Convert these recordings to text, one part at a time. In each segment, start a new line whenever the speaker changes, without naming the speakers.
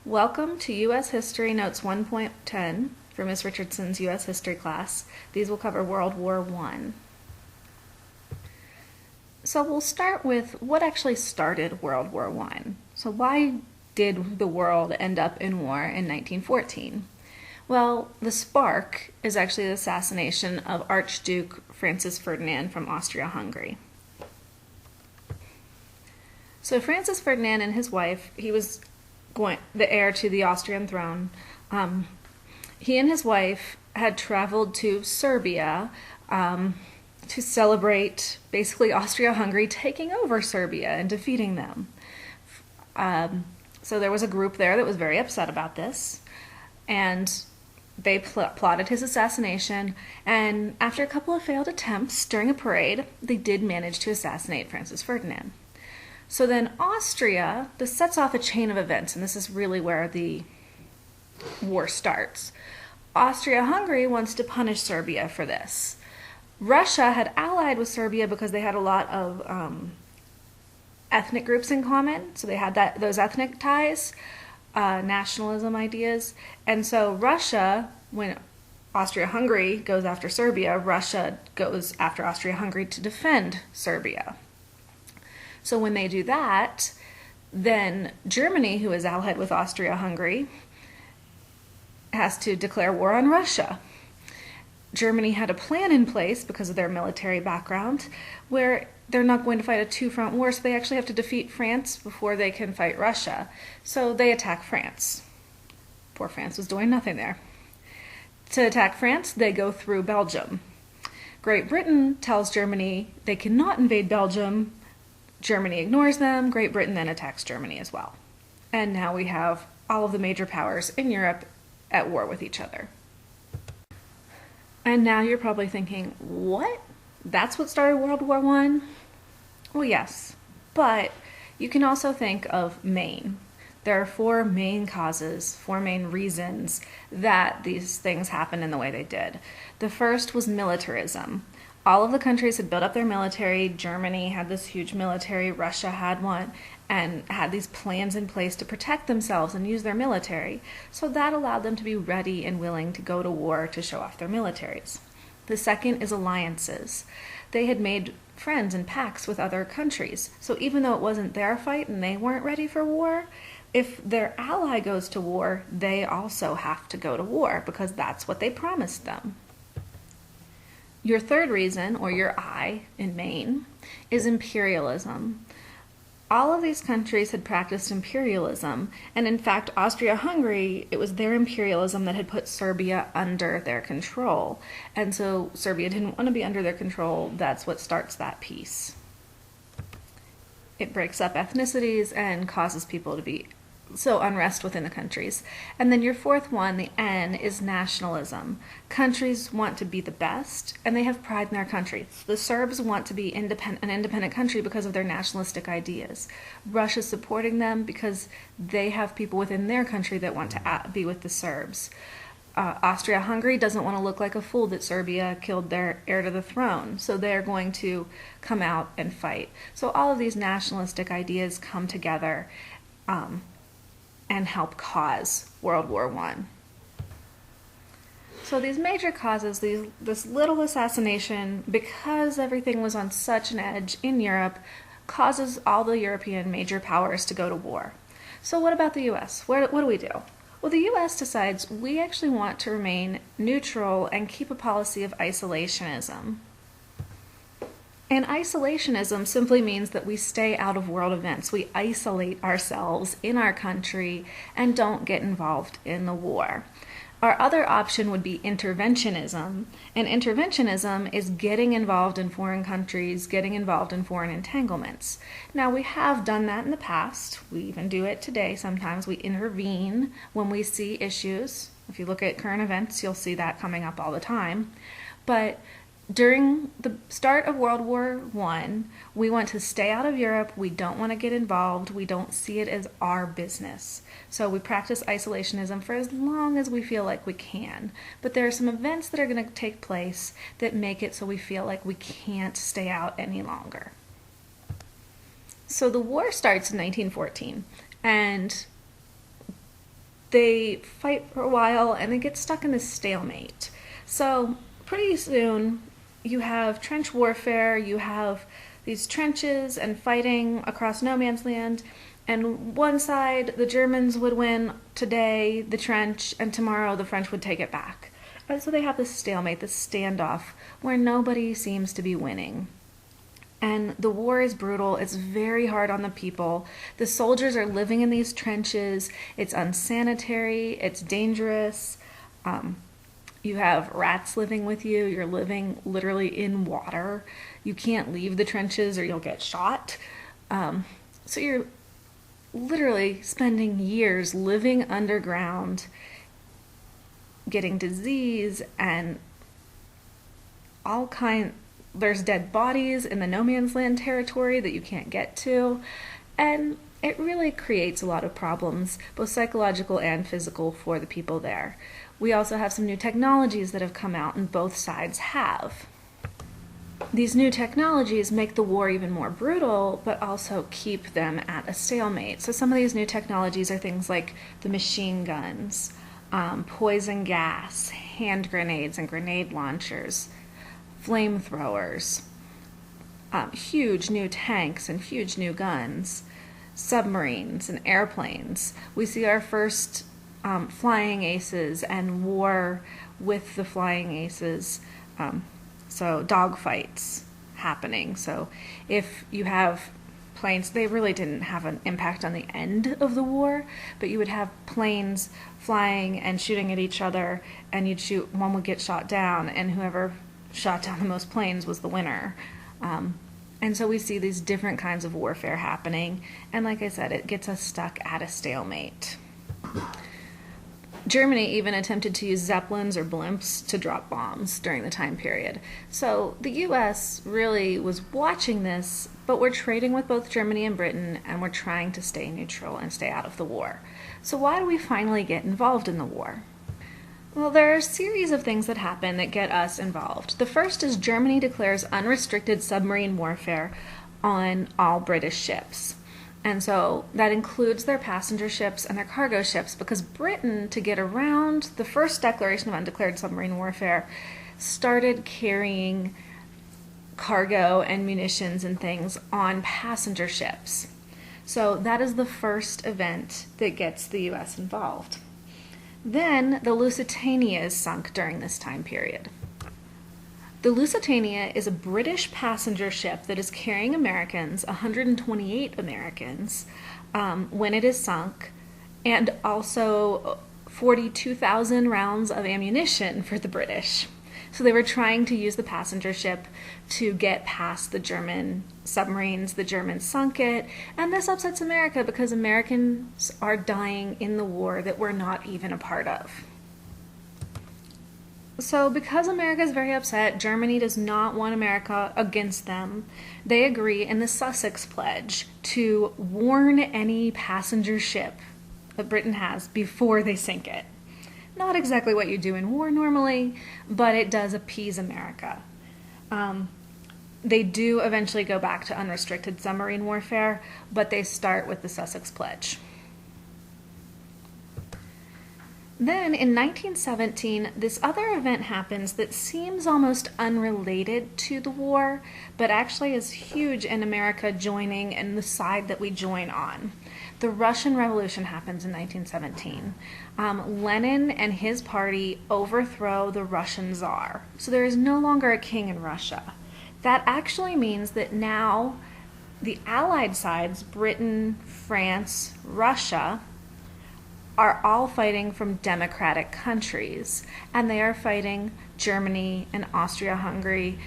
Welcome to U.S. History Notes 1.10 for Ms. Richardson's U.S. History class. These will cover World War I. So we'll start with what actually started World War I. So why did the world end up in war in 1914? Well, the spark is actually the assassination of Archduke Francis Ferdinand from Austria-Hungary. So Francis Ferdinand and his wife, he was the heir to the Austrian throne. He and his wife had traveled to Serbia to celebrate basically Austria-Hungary taking over Serbia and defeating them. So there was a group there that was very upset about this, and they plotted his assassination, and after a couple of failed attempts during a parade, they did manage to assassinate Francis Ferdinand. So then Austria, this sets off a chain of events, and this is really where the war starts. Austria-Hungary wants to punish Serbia for this. Russia had allied with Serbia because they had a lot of ethnic groups in common, so they had those ethnic ties, nationalism ideas, and so Russia, when Austria-Hungary goes after Serbia, Russia goes after Austria-Hungary to defend Serbia. So when they do that, then Germany, who is allied with Austria-Hungary, has to declare war on Russia. Germany had a plan in place because of their military background where they're not going to fight a two-front war, so they actually have to defeat France before they can fight Russia. So they attack France. Poor France was doing nothing there. To attack France, they go through Belgium. Great Britain tells Germany they cannot invade Belgium. Germany ignores them. Great Britain then attacks Germany as well. And now we have all of the major powers in Europe at war with each other. And now you're probably thinking, what? That's what started World War I? Well, yes, but you can also think of Maine. There are four main causes, four main reasons that these things happened in the way they did. The first was militarism. All of the countries had built up their military. Germany had this huge military, Russia had one, and had these plans in place to protect themselves and use their military. So that allowed them to be ready and willing to go to war to show off their militaries. The second is alliances. They had made friends and pacts with other countries. So even though it wasn't their fight and they weren't ready for war, if their ally goes to war, they also have to go to war because that's what they promised them. Your third reason, or your I in Maine, is imperialism. All of these countries had practiced imperialism, and in fact, Austria-Hungary, it was their imperialism that had put Serbia under their control. And so Serbia didn't want to be under their control. That's what starts that peace. It breaks up ethnicities and causes people to be unrest within the countries. And then your fourth one, the N, is nationalism. Countries want to be the best, and they have pride in their country. The Serbs want to be an independent country because of their nationalistic ideas. Russia's supporting them because they have people within their country that want to be with the Serbs. Austria-Hungary doesn't want to look like a fool that Serbia killed their heir to the throne, so they're going to come out and fight. So all of these nationalistic ideas come together and help cause World War I. So these major causes, this little assassination, because everything was on such an edge in Europe, causes all the European major powers to go to war. So what about the U.S.? What do we do? Well, the U.S. decides we actually want to remain neutral and keep a policy of isolationism. And isolationism simply means that we stay out of world events. We isolate ourselves in our country and don't get involved in the war. Our other option would be interventionism. And interventionism is getting involved in foreign countries, getting involved in foreign entanglements. Now, we have done that in the past. We even do it today. Sometimes we intervene when we see issues. If you look at current events, you'll see that coming up all the time. But during the start of World War I, we want to stay out of Europe. We don't want to get involved. We don't see it as our business. So we practice isolationism for as long as we feel like we can. But there are some events that are going to take place that make it so we feel like we can't stay out any longer. So the war starts in 1914, and they fight for a while and they get stuck in this stalemate. So pretty soon you have trench warfare, you have these trenches and fighting across no man's land, and one side, the Germans would win today, the trench, and tomorrow the French would take it back. And so they have this stalemate, this standoff, where nobody seems to be winning. And the war is brutal. It's very hard on the people. The soldiers are living in these trenches. It's unsanitary. It's dangerous. You have rats living with you. You're living literally in water. You can't leave the trenches or you'll get shot. So you're literally spending years living underground, getting disease and all kind. There's dead bodies in the no man's land territory that you can't get to, and it really creates a lot of problems, both psychological and physical, for the people there. We also have some new technologies that have come out, and both sides have. These new technologies make the war even more brutal, but also keep them at a stalemate. So some of these new technologies are things like the machine guns, poison gas, hand grenades and grenade launchers, flamethrowers, huge new tanks and huge new guns, submarines and airplanes. We see our first flying aces and war with the flying aces. So dogfights happening. So if you have planes, they really didn't have an impact on the end of the war, but you would have planes flying and shooting at each other, and you'd shoot, one would get shot down, and whoever shot down the most planes was the winner. And so we see these different kinds of warfare happening, and like I said, it gets us stuck at a stalemate. Germany even attempted to use zeppelins or blimps to drop bombs during the time period. So the US really was watching this, but we're trading with both Germany and Britain, and we're trying to stay neutral and stay out of the war. So why do we finally get involved in the war? Well, there are a series of things that happen that get us involved. The first is Germany declares unrestricted submarine warfare on all British ships. And so that includes their passenger ships and their cargo ships, because Britain, to get around the first declaration of undeclared submarine warfare, started carrying cargo and munitions and things on passenger ships. So that is the first event that gets the US involved. Then the Lusitania is sunk during this time period. The Lusitania is a British passenger ship that is carrying Americans, 128 Americans, when it is sunk, and also 42,000 rounds of ammunition for the British. So they were trying to use the passenger ship to get past the German submarines. The Germans sunk it, and this upsets America because Americans are dying in the war that we're not even a part of. So because America is very upset, Germany does not want America against them. They agree in the Sussex Pledge to warn any passenger ship that Britain has before they sink it. Not exactly what you do in war normally, but it does appease America. They do eventually go back to unrestricted submarine warfare, but they start with the Sussex Pledge. Then in 1917, this other event happens that seems almost unrelated to the war, but actually is huge in America joining and the side that we join on. The Russian Revolution happens in 1917. Lenin and his party overthrow the Russian Tsar. So there is no longer a king in Russia. That actually means that now the Allied sides, Britain, France, Russia, are all fighting from democratic countries, and they are fighting Germany and Austria-Hungary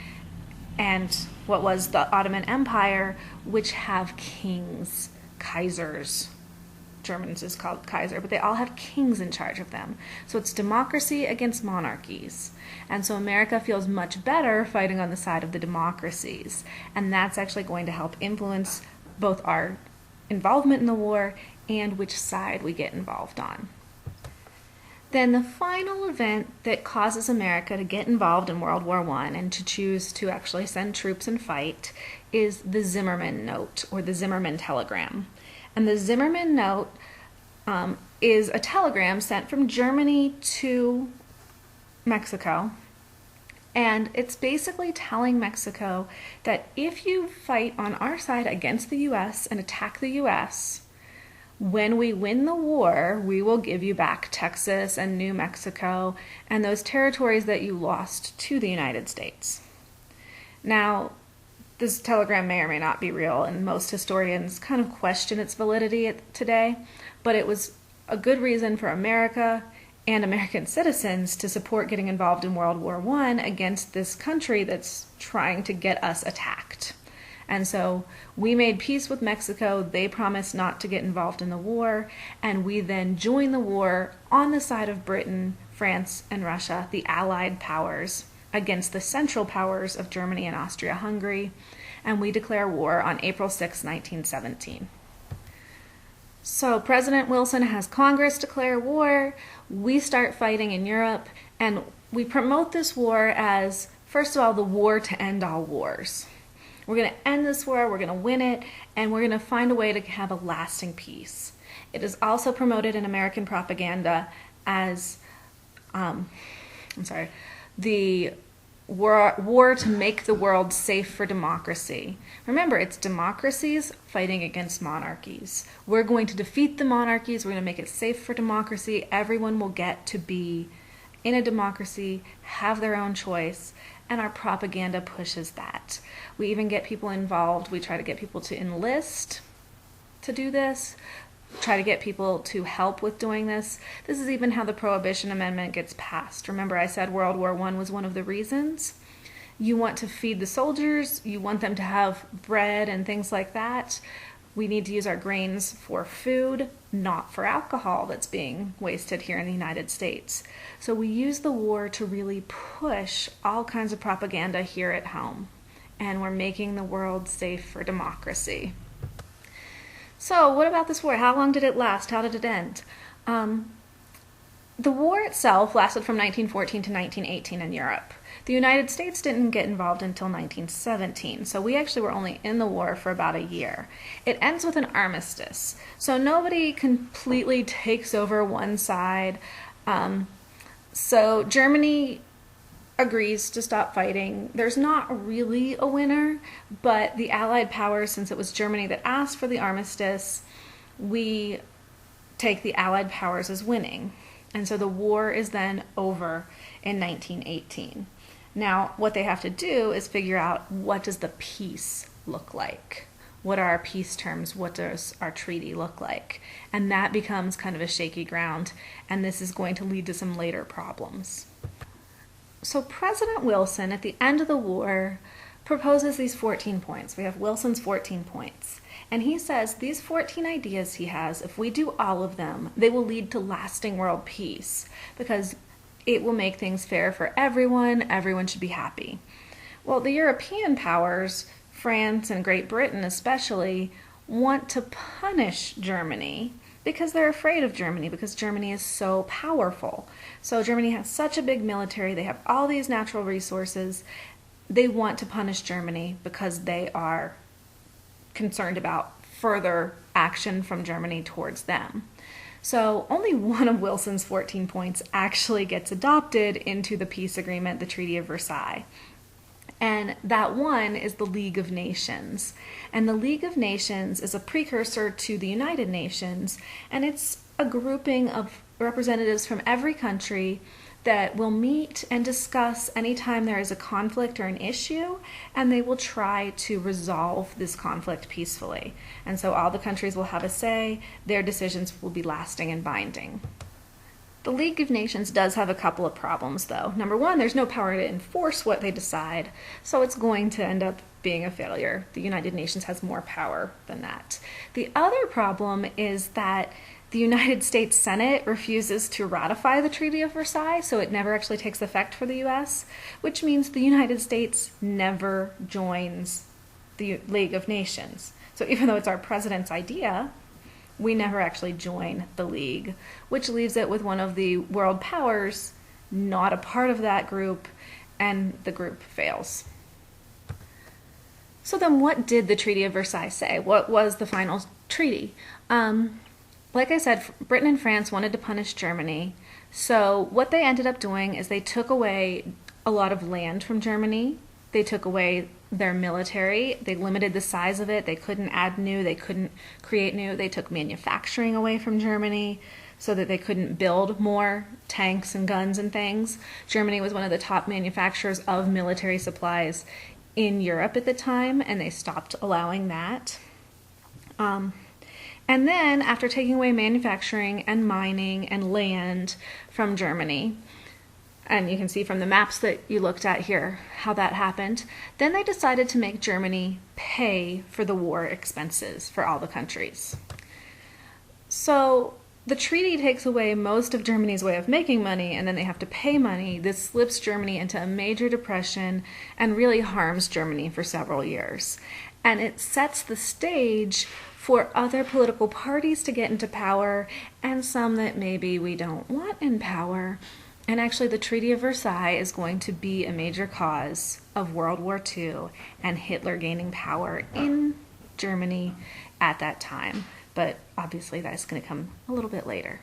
and what was the Ottoman Empire, which have kings, Kaisers. Germans is called Kaiser, but they all have kings in charge of them. So it's democracy against monarchies. And so America feels much better fighting on the side of the democracies, and that's actually going to help influence both our involvement in the war and which side we get involved on. Then the final event that causes America to get involved in World War I and to choose to actually send troops and fight is the Zimmerman Note, or the Zimmerman Telegram. And the Zimmerman Note is a telegram sent from Germany to Mexico. And it's basically telling Mexico that if you fight on our side against the US and attack the US, when we win the war, we will give you back Texas and New Mexico and those territories that you lost to the United States. Now, this telegram may or may not be real, and most historians kind of question its validity today, but it was a good reason for America and American citizens to support getting involved in World War I against this country that's trying to get us attacked. And so we made peace with Mexico. They promised not to get involved in the war, and we then joined the war on the side of Britain, France, and Russia, the Allied powers, against the Central powers of Germany and Austria-Hungary, and we declare war on April 6, 1917. So President Wilson has Congress declare war, we start fighting in Europe, and we promote this war as, first of all, the war to end all wars. We're going to end this war, we're going to win it, and we're going to find a way to have a lasting peace. It is also promoted in American propaganda as, the war to make the world safe for democracy. Remember, it's democracies fighting against monarchies. We're going to defeat the monarchies, we're going to make it safe for democracy. Everyone will get to be in a democracy, have their own choice, and our propaganda pushes that. We even get people involved. We try to get people to enlist to do this, try to get people to help with doing this. This is even how the Prohibition Amendment gets passed. Remember, I said World War I was one of the reasons. You want to feed the soldiers, you want them to have bread and things like that. We need to use our grains for food, not for alcohol that's being wasted here in the United States. So we use the war to really push all kinds of propaganda here at home. And we're making the world safe for democracy. So what about this war? How long did it last? How did it end? The war itself lasted from 1914 to 1918 in Europe. The United States didn't get involved until 1917, so we actually were only in the war for about a year. It ends with an armistice, so nobody completely takes over one side. So Germany agrees to stop fighting. There's not really a winner, but the Allied powers, since it was Germany that asked for the armistice, we take the Allied powers as winning. And so the war is then over in 1918. Now, what they have to do is figure out, what does the peace look like? What are our peace terms? What does our treaty look like? And that becomes kind of a shaky ground, and this is going to lead to some later problems. So President Wilson, at the end of the war, proposes these 14 points. We have Wilson's 14 points. And he says these 14 ideas he has, if we do all of them, they will lead to lasting world peace, because it will make things fair for everyone. Everyone should be happy. Well, the European powers, France and Great Britain especially, want to punish Germany because they're afraid of Germany, because Germany is so powerful. So Germany has such a big military, they have all these natural resources. They want to punish Germany because they are concerned about further action from Germany towards them. So only one of Wilson's 14 points actually gets adopted into the peace agreement, the Treaty of Versailles. And that one is the League of Nations. And the League of Nations is a precursor to the United Nations, and it's a grouping of representatives from every country that will meet and discuss anytime there is a conflict or an issue, and they will try to resolve this conflict peacefully. And so all the countries will have a say, their decisions will be lasting and binding. The League of Nations does have a couple of problems, though. Number one, there's no power to enforce what they decide, so it's going to end up being a failure. The United Nations has more power than that. The other problem is that the United States Senate refuses to ratify the Treaty of Versailles, so it never actually takes effect for the U.S., which means the United States never joins the League of Nations. So even though it's our president's idea, we never actually join the League, which leaves it with one of the world powers not a part of that group, and the group fails. So then what did the Treaty of Versailles say? What was the final treaty? like I said, Britain and France wanted to punish Germany. So what they ended up doing is they took away a lot of land from Germany. They took away their military. They limited the size of it. They couldn't add new. They couldn't create new. They took manufacturing away from Germany so that they couldn't build more tanks and guns and things. Germany was one of the top manufacturers of military supplies in Europe at the time, and they stopped allowing that. And then, after taking away manufacturing and mining and land from Germany, and you can see from the maps that you looked at here how that happened, then they decided to make Germany pay for the war expenses for all the countries. So the treaty takes away most of Germany's way of making money, and then they have to pay money. This slips Germany into a major depression and really harms Germany for several years. And it sets the stage for other political parties to get into power, and some that maybe we don't want in power. And actually, the Treaty of Versailles is going to be a major cause of World War II and Hitler gaining power in Germany at that time. But obviously, that's going to come a little bit later.